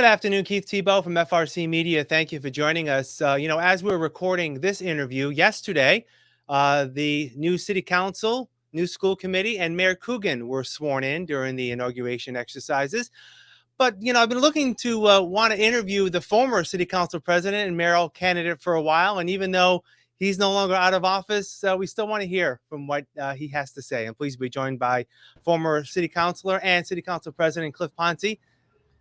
afternoon, Keith Tebow from FRCMedia. Thank you for joining us. As we're recording this interview yesterday, the new city council, new school committee, and Mayor Coogan were sworn in during the inauguration exercises. But, I've been looking to want to interview the former city council president and mayoral candidate for a while. And even though he's no longer out of office, we still want to hear from what he has to say. And please be joined by former city councilor and city council president Cliff Ponte.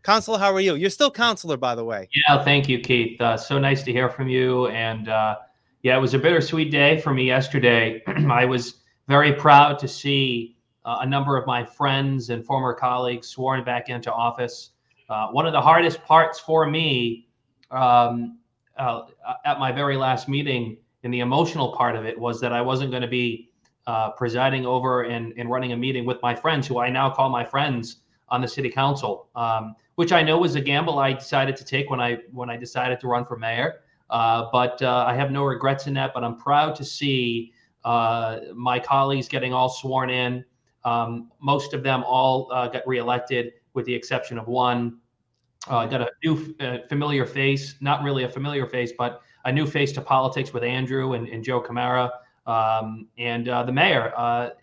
Councilor, how are you? You're still councilor, by the way. Yeah, thank you, Keith. So nice to hear from you. And it was a bittersweet day for me yesterday. I was very proud to see a number of my friends and former colleagues sworn back into office. One of the hardest parts for me at my very last meeting, and the emotional part of it, was that I wasn't going to be presiding over and running a meeting with my friends, who I now call my friends on the city council, which I know was a gamble I decided to take when I decided to run for mayor. But I have no regrets in that. But I'm proud to see my colleagues getting all sworn in. Most of them all got reelected, with the exception of one. Got a new familiar face, not really a familiar face, but a new face to politics with Andrew and Joe Camara. And the mayor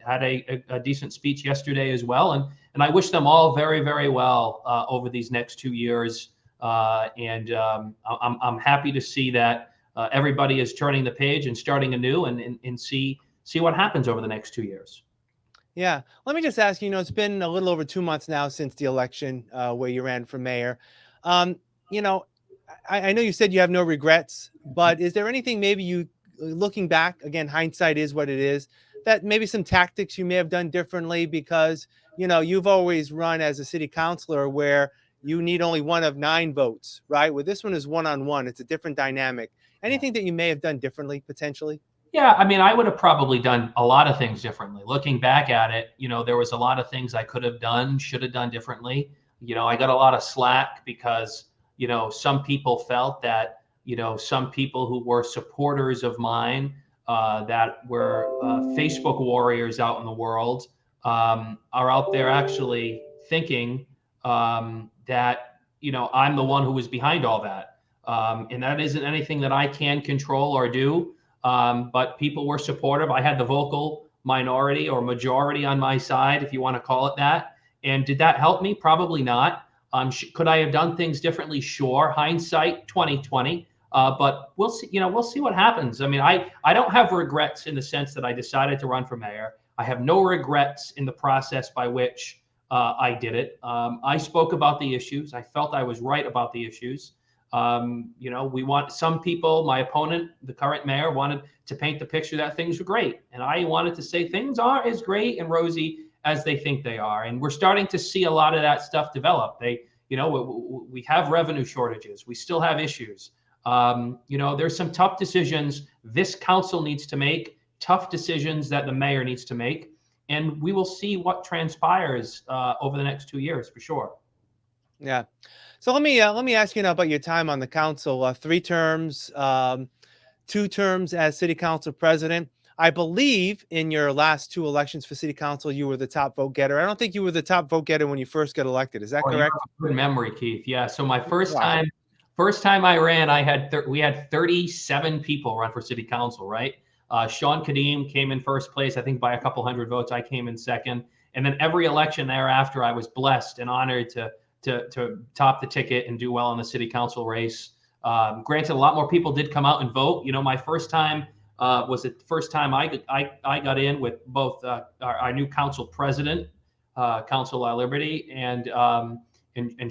had a decent speech yesterday as well. And I wish them all very, very well over these next 2 years. I'm happy to see that everybody is turning the page and starting anew, and see what happens over the next 2 years. Yeah. Let me just ask you, it's been a little over 2 months now since the election where you ran for mayor. I know you said you have no regrets, but is there anything maybe you, looking back, again, hindsight is what it is, that maybe some tactics you may have done differently? Because, you've always run as a city councilor where you need only one of 9 votes, right? Where this one is one-on-one. It's a different dynamic. Anything that you may have done differently, potentially? Yeah, I mean, I would have probably done a lot of things differently. Looking back at it, there was a lot of things I could have done, should have done differently. I got a lot of slack because, some people felt that, some people who were supporters of mine, that were Facebook warriors out in the world, are out there actually thinking that, I'm the one who was behind all that. And that isn't anything that I can control or do. But people were supportive. I had the vocal minority or majority on my side, if you want to call it that. And did that help me? Probably not. Could I have done things differently? Sure. Hindsight 2020. But we'll see. We'll see what happens. I mean, I don't have regrets in the sense that I decided to run for mayor. I have no regrets in the process by which I did it. I spoke about the issues. I felt I was right about the issues. We want some people, my opponent, the current mayor, wanted to paint the picture that things were great. And I wanted to say things aren't as great and rosy as they think they are. And we're starting to see a lot of that stuff develop. We have revenue shortages. We still have issues. There's some tough decisions this council needs to make, tough decisions that the mayor needs to make. And we will see what transpires over the next 2 years for sure. Yeah. So let me ask you now about your time on the council. 3 terms, 2 terms as city council president. I believe in your last 2 elections for city council, you were the top vote getter. I don't think you were the top vote getter when you first got elected. Is that correct? Good memory, Keith. Yeah. So my first time I ran, we had 37 people run for city council, right? Sean Kadim came in first place, I think by a couple hundred votes. I came in second. And then every election thereafter, I was blessed and honored to top the ticket and do well in the city council race. Granted, a lot more people did come out and vote. My first time was the first time I got in with both our new council president, Councilor Liberty, and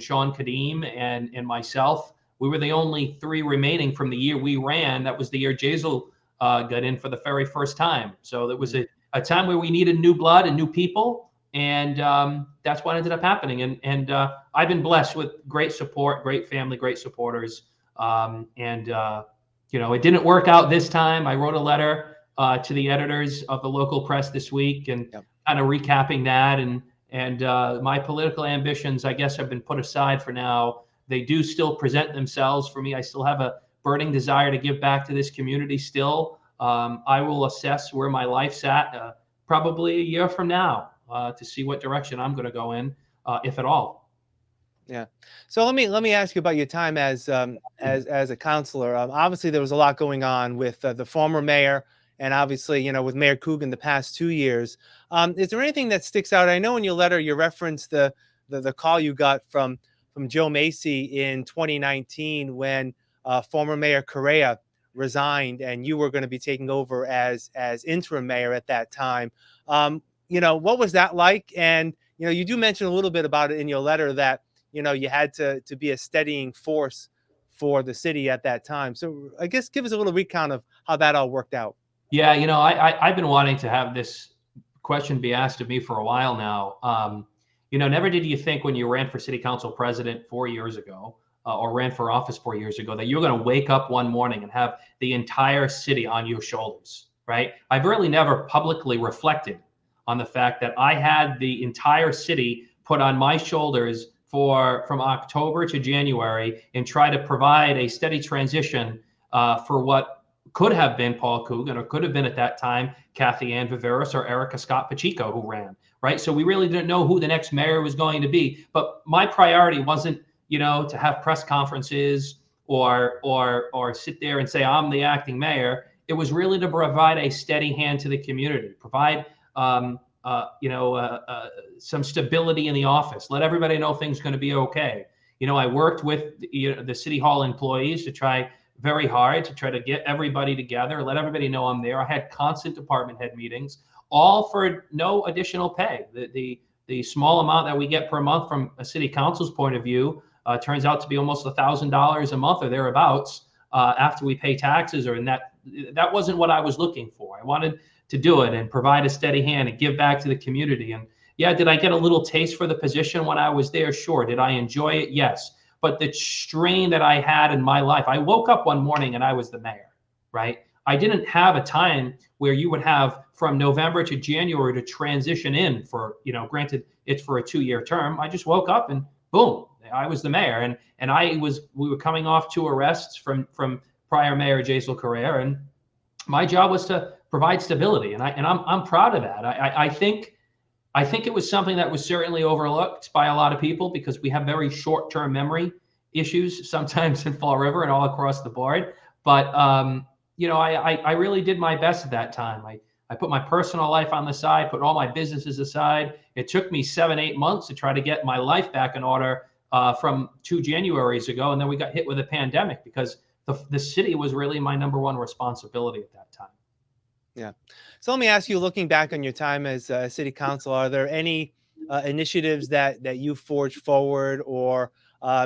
Sean Kadim and myself. We were the only 3 remaining from the year we ran. That was the year Jazel got in for the very first time. So there was a time where we needed new blood and new people. And that's what ended up happening. And I've been blessed with great support, great family, great supporters. It didn't work out this time. I wrote a letter to the editors of the local press this week and kind of recapping that. And my political ambitions, I guess, have been put aside for now. They do still present themselves for me. I still have a burning desire to give back to this community still. I will assess where my life's at probably a year from now to see what direction I'm going to go in, if at all. Yeah. So let me ask you about your time as a counselor. Obviously, there was a lot going on with the former mayor, and obviously, with Mayor Coogan the past 2 years. Is there anything that sticks out? I know in your letter you referenced the call you got from Joe Macy in 2019 when former Mayor Correa resigned, and you were going to be taking over as interim mayor at that time. What was that like? And you do mention a little bit about it in your letter that you had to be a steadying force for the city at that time. So I guess give us a little recount of how that all worked out. Yeah, I've been wanting to have this question be asked of me for a while now. Never did you think when you ran for city council president 4 years ago, or ran for office 4 years ago, that you were going to wake up one morning and have the entire city on your shoulders, right? I've really never publicly reflected on the fact that I had the entire city put on my shoulders from October to January and try to provide a steady transition for what could have been Paul Coogan, or could have been at that time Kathy Ann Viveros or Erica Scott Pacheco who ran, right? So we really didn't know who the next mayor was going to be. But my priority wasn't, to have press conferences or sit there and say I'm the acting mayor. It was really to provide a steady hand to the community, provide some stability in the office, let everybody know things are going to be okay. I worked with the city hall employees to try very hard to try to get everybody together, let everybody know I'm there. I had constant department head meetings, all for no additional pay. The small amount that we get per month from a city council's point of view turns out to be almost $1,000 a month or thereabouts after we pay taxes, or in that wasn't what I was looking for. I wanted to do it and provide a steady hand and give back to the community. And yeah, did I get a little taste for the position when I was there? Sure. Did I enjoy it? Yes. But the strain that I had in my life, I woke up one morning and I was the mayor, right? I didn't have a time where you would have from November to January to transition in for, granted it's for a 2-year term. I just woke up and boom, I was the mayor. And we were coming off 2 arrests from prior Mayor Jaisal Correa, and my job was to provide stability. And I'm proud of that. I think it was something that was certainly overlooked by a lot of people because we have very short-term memory issues sometimes in Fall River and all across the board. But, I really did my best at that time. I put my personal life on the side, put all my businesses aside. It took me 7-8 months to try to get my life back in order from 2 Januaries ago. And then we got hit with a pandemic because the city was really my number one responsibility at that time. Yeah. So let me ask you, looking back on your time as city council, are there any initiatives that you forged forward, or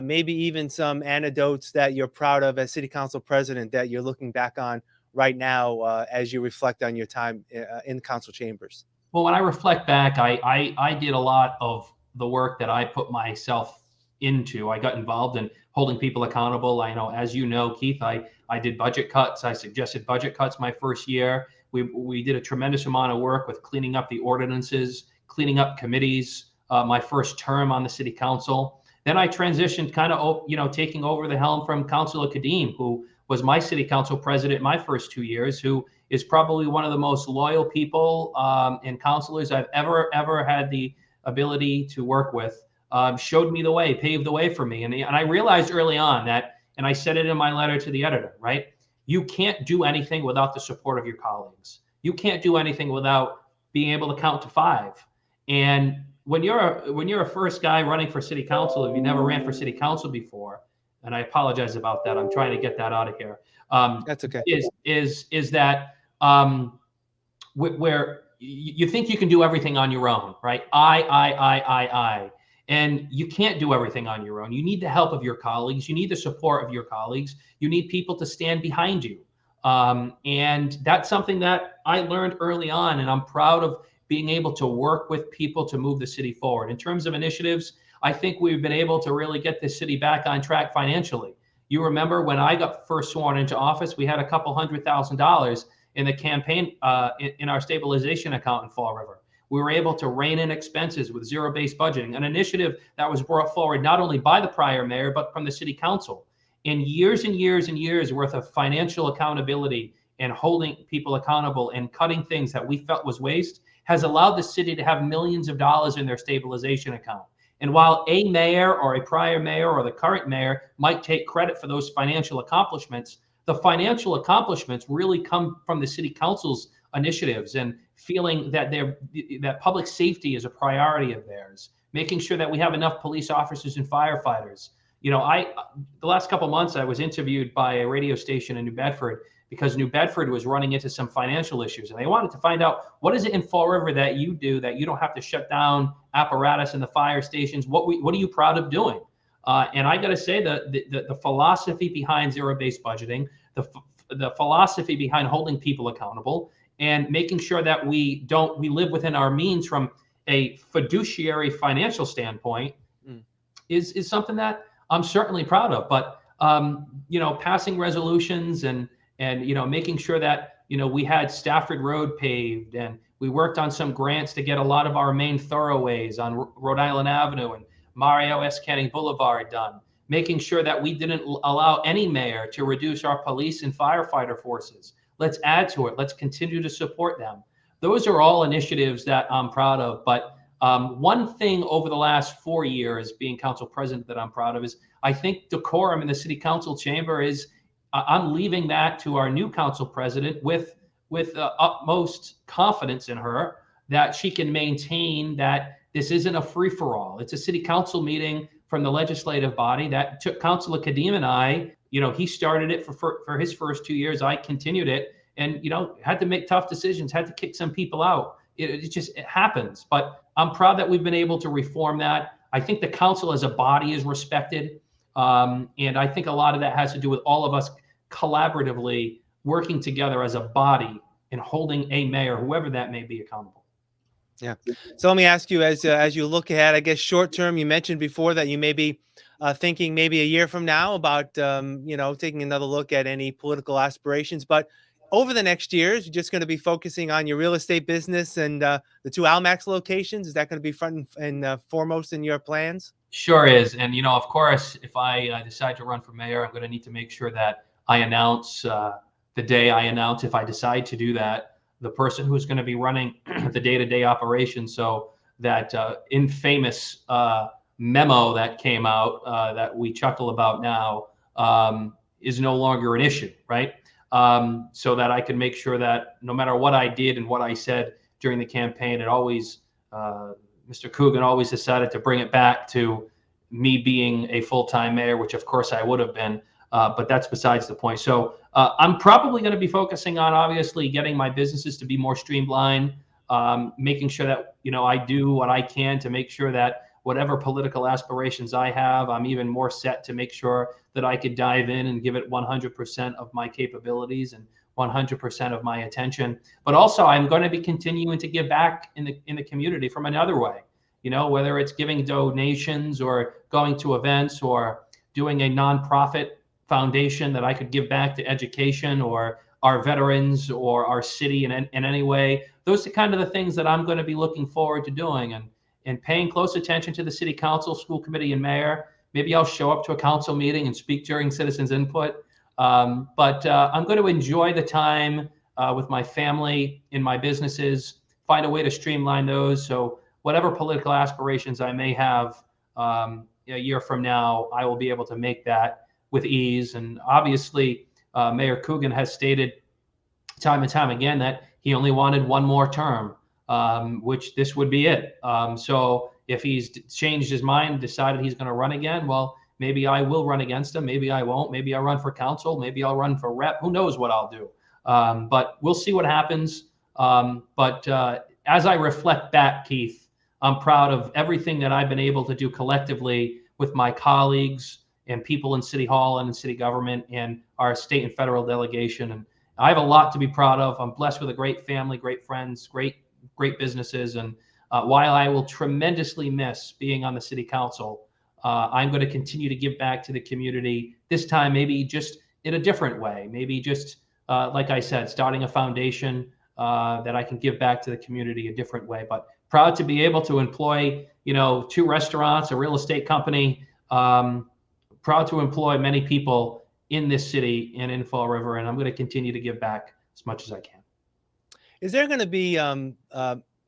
maybe even some anecdotes that you're proud of as city council president that you're looking back on right now as you reflect on your time in council chambers? Well, when I reflect back, I did a lot of the work that I put myself into. I got involved in holding people accountable. I know, as you know, Keith, I did budget cuts. I suggested budget cuts my first year. We did a tremendous amount of work with cleaning up the ordinances, cleaning up committees, my first term on the city council. Then I transitioned kind of, taking over the helm from Councilor Kadim, who was my city council president my first 2 years, who is probably one of the most loyal people and councilors I've ever had the ability to work with. Showed me the way, paved the way for me. And I realized early on that, and I said it in my letter to the editor, right? You can't do anything without the support of your colleagues. You can't do anything without being able to count to 5. And when you're a first guy running for city council, if you never ran for city council before, and I apologize about that, I'm trying to get that out of here. That's okay. Is that where you think you can do everything on your own, right? I. And you can't do everything on your own. You need the help of your colleagues. You need the support of your colleagues. You need people to stand behind you. And that's something that I learned early on, and I'm proud of being able to work with people to move the city forward. In terms of initiatives, I think we've been able to really get the city back on track financially. You remember when I got first sworn into office, we had a couple $100,000 in the campaign, in our stabilization account in Fall River. We were able to rein in expenses with zero-based budgeting, an initiative that was brought forward not only by the prior mayor, but from the city council. In years and years and years worth of financial accountability and holding people accountable and cutting things that we felt was waste has allowed the city to have millions of dollars in their stabilization account. And while a mayor or a prior mayor or the current mayor might take credit for those financial accomplishments, the financial accomplishments really come from the city council's initiatives and feeling that that public safety is a priority of theirs, making sure that we have enough police officers and firefighters. The last couple of months I was interviewed by a radio station in New Bedford because New Bedford was running into some financial issues, and they wanted to find out, what is it in Fall River that you do that you don't have to shut down apparatus in the fire stations? What are you proud of doing? And I got to say the philosophy behind zero-based budgeting, the philosophy behind holding people accountable, and making sure that we live within our means from a fiduciary financial standpoint is something that I'm certainly proud of. But passing resolutions and making sure that we had Stafford Road paved, and we worked on some grants to get a lot of our main thoroughways on Rhode Island Avenue and Mario S. Canning Boulevard done, making sure that we didn't allow any mayor to reduce our police and firefighter forces. Let's add to it. Let's continue to support them. Those are all initiatives that I'm proud of. But one thing over the last 4 years being council president that I'm proud of is I think decorum in the city council chamber is, I'm leaving that to our new council president with utmost confidence in her that she can maintain that this isn't a free-for-all. It's a city council meeting from the legislative body that took Councilor Kadim and I, he started it for his first 2 years. I continued it and, had to make tough decisions, had to kick some people out. It happens. But I'm proud that we've been able to reform that. I think the council as a body is respected. And I think a lot of that has to do with all of us collaboratively working together as a body and holding a mayor, whoever that may be, accountable. Yeah. So let me ask you, as you look ahead, I guess short term, you mentioned before that you may be thinking maybe a year from now about taking another look at any political aspirations. But over the next years, you're just going to be focusing on your real estate business and the 2 Almax locations. Is that going to be front and foremost in your plans? Sure is. And, of course, if I decide to run for mayor, I'm going to need to make sure that I announce the day I announce, if I decide to do that, the person who's going to be running the day-to-day operation, so that infamous memo that came out that we chuckle about now is no longer an issue, right? So that I can make sure that no matter what I did and what I said during the campaign, it always, Mr. Coogan always decided to bring it back to me being a full-time mayor, which of course I would have been, but that's besides the point. So I'm probably going to be focusing on, obviously, getting my businesses to be more streamlined, making sure that, I do what I can to make sure that whatever political aspirations I have, I'm even more set to make sure that I could dive in and give it 100% of my capabilities and 100% of my attention. But also, I'm going to be continuing to give back in the community from another way, whether it's giving donations or going to events or doing a nonprofit foundation that I could give back to education or our veterans or our city in any way. Those are kind of the things that I'm going to be looking forward to doing, and paying close attention to the city council, school committee, and mayor. Maybe I'll show up to a council meeting and speak during citizens input. But I'm going to enjoy the time with my family in my businesses, find a way to streamline those. So whatever political aspirations I may have a year from now, I will be able to make that with ease. And obviously, Mayor Coogan has stated time and time again that he only wanted one more term, which this would be it. So if he's changed his mind, decided he's going to run again, well, maybe I will run against him. Maybe I won't. Maybe I'll run for council. Maybe I'll run for rep. Who knows what I'll do? But we'll see what happens. But as I reflect back, Keith, I'm proud of everything that I've been able to do collectively with my colleagues and people in City Hall and in city government and our state and federal delegation. And I have a lot to be proud of. I'm blessed with a great family, great friends, great businesses. And while I will tremendously miss being on the city council, I'm going to continue to give back to the community, this time maybe just in a different way, maybe just, like I said, starting a foundation that I can give back to the community a different way. But proud to be able to employ, 2 restaurants, a real estate company, proud to employ many people in this city and in Fall River, and I'm going to continue to give back as much as I can. Is there going to be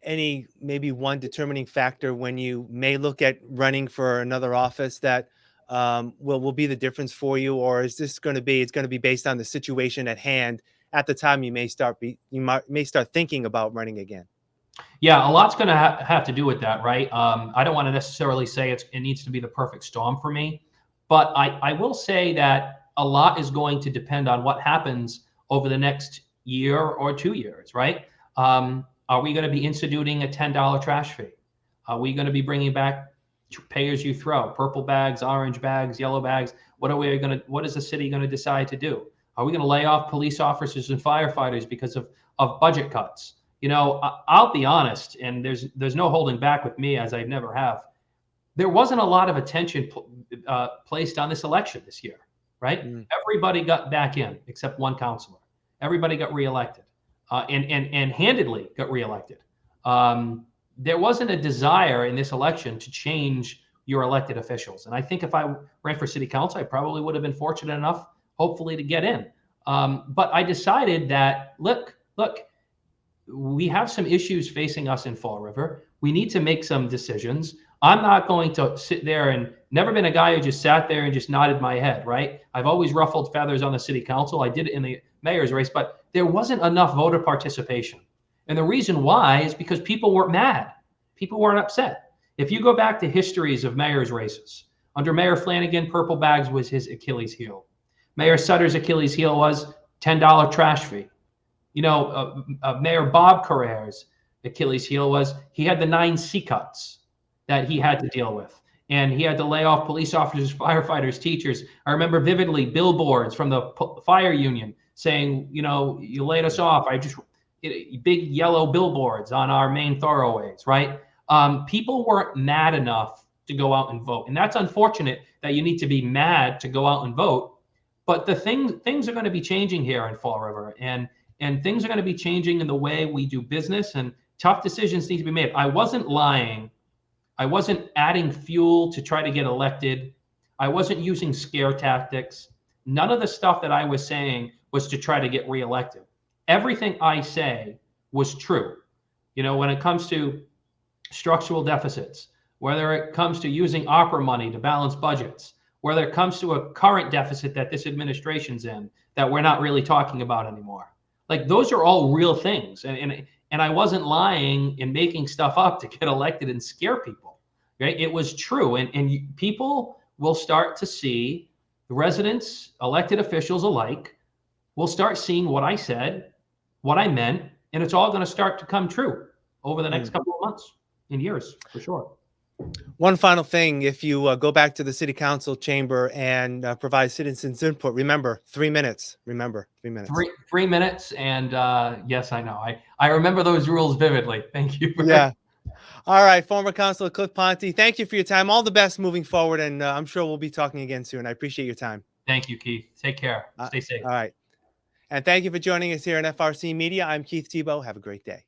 any maybe one determining factor when you may look at running for another office that will be the difference for you, or is this going to be it's going to be based on the situation at hand at the time you may start thinking about running again? Yeah, a lot's going to have to do with that, right? I don't want to necessarily say it needs to be the perfect storm for me, but I will say that a lot is going to depend on what happens over the next year or 2 years, right? Are we going to be instituting a $10 trash fee? Are we going to be bringing back pay as you throw, purple bags, orange bags, yellow bags? What is the city going to decide to do? Are we going to lay off police officers and firefighters because of budget cuts? I'll be honest, and there's no holding back with me, as I never have. There wasn't a lot of attention placed on this election this year, right? Mm. Everybody got back in except one counselor. Everybody got reelected, and handedly got reelected. There wasn't a desire in this election to change your elected officials, and I think if I ran for city council, I probably would have been fortunate enough, hopefully, to get in. But I decided that look. We have some issues facing us in Fall River. We need to make some decisions. I'm not going to sit there and never been a guy who just sat there and just nodded my head, right? I've always ruffled feathers on the city council. I did it in the mayor's race, but there wasn't enough voter participation. And the reason why is because people weren't mad. People weren't upset. If you go back to histories of mayor's races, under Mayor Flanagan, purple bags was his Achilles heel. Mayor Sutter's Achilles heel was $10 trash fee. Mayor Bob Carrer's Achilles heel was he had the 9 C cuts that he had to deal with. And he had to lay off police officers, firefighters, teachers. I remember vividly billboards from the fire union saying, you laid us off. Big yellow billboards on our main thoroughways, right? People weren't mad enough to go out and vote. And that's unfortunate that you need to be mad to go out and vote. But things are going to be changing here in Fall River. And things are going to be changing in the way we do business, and tough decisions need to be made. I wasn't lying. I wasn't adding fuel to try to get elected. I wasn't using scare tactics. None of the stuff that I was saying was to try to get reelected. Everything I say was true. When it comes to structural deficits, whether it comes to using opera money to balance budgets, whether it comes to a current deficit that this administration's in that we're not really talking about anymore. Like, those are all real things. And I wasn't lying and making stuff up to get elected and scare people, right? It was true. And people will start to see, residents, elected officials alike, will start seeing what I said, what I meant, and it's all going to start to come true over the next couple of months and years, for sure. One final thing, if you go back to the city council chamber and provide citizens input, remember 3 minutes. Remember 3 minutes. 3 minutes. And yes, I know. I remember those rules vividly. Thank you. Yeah. All right. Former Councilor Cliff Ponte, thank you for your time. All the best moving forward. And I'm sure we'll be talking again soon. I appreciate your time. Thank you, Keith. Take care. Stay safe. All right. And thank you for joining us here on FRC Media. I'm Keith Tebow. Have a great day.